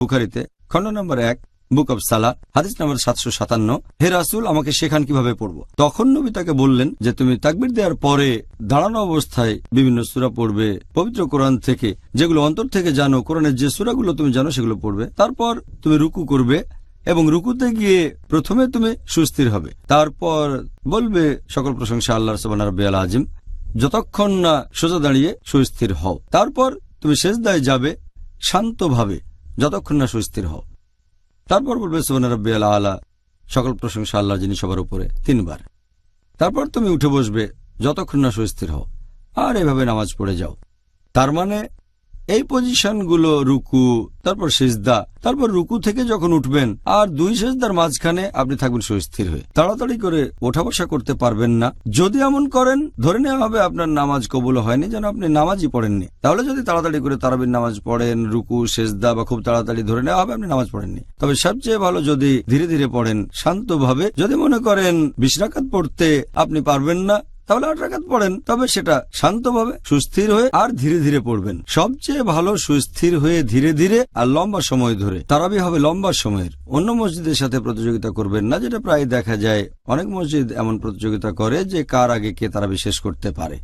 বুখারীতে খণ্ড নম্বর 1 book of সালাহ হাদিস নম্বর 757, হে রাসূল, আমাকে শেখান কিভাবে পড়ব। তখন নবী তাকে বললেন যে তুমি তাকবীর দেওয়ার পরে দাঁড়ানো অবস্থায় বিভিন্ন সূরা পড়বে পবিত্র কোরআন থেকে, যেগুলো অন্তর থেকে জানো। কোরআনের যে সূরাগুলো তুমি জানো সেগুলো পড়বে। তারপর তুমি রুকু করবে এবং রুকুতে গিয়ে প্রথমে তুমি সুস্থির হবে। তারপর বলবে সকল প্রশংসা আল্লাহর সুবহান রাব্বিয়াল আযীম, যতক্ষণ না সোজা দাঁড়িয়ে সুস্থির হও। তারপর তুমি সিজদায় যাবে শান্তভাবে যতক্ষণ না সুস্থির হও। তারপর বলবে সুবহান রাব্বিয়াল আলা, সকল প্রশংসা আল্লাহ যিনি সবার উপরে, 3 বার। তারপর তুমি উঠে বসবে যতক্ষণ না সুস্থির হও, আর এভাবে নামাজ পড়ে যাও। তার মানে এই পজিশনগুলো রুকু, তারপর সিজদা, তারপর রুকু থেকে যখন উঠবেন আর 2 সিজদার মাঝখানে আপনি থাকবেন সুস্থির হয়ে। তাড়াতাড়ি করে ওঠা বসা করতে পারবেন না। যদি এমন করেন ধরে নেওয়া হবে আপনার নামাজ কবুল হয়নি, যেন আপনি নামাজই পড়েননি। তাহলে যদি তাড়াতাড়ি করে তারাবির নামাজ পড়েন, রুকু সিজদা বা খুব তাড়াতাড়ি, ধরে নেওয়া হবে আপনি নামাজ পড়েননি। তবে সবচেয়ে ভালো যদি ধীরে ধীরে পড়েন শান্তভাবে। যদি মনে করেন 20 রাকাত পড়তে আপনি পারবেন না, তাহলে 8 রাকাত পড়েন, তবে সেটা শান্তভাবে সুস্থির হয়ে আর ধীরে ধীরে পড়বেন। সবচেয়ে ভালো সুস্থির হয়ে ধীরে ধীরে আর লম্বা সময় ধরে। তারাবি হবে লম্বা সময়ের। অন্য মসজিদের সাথে প্রতিযোগিতা করবেন না, যেটা প্রায় দেখা যায়। অনেক মসজিদ এমন প্রতিযোগিতা করে যে কার আগে কে তারাবি শেষ করতে পারে।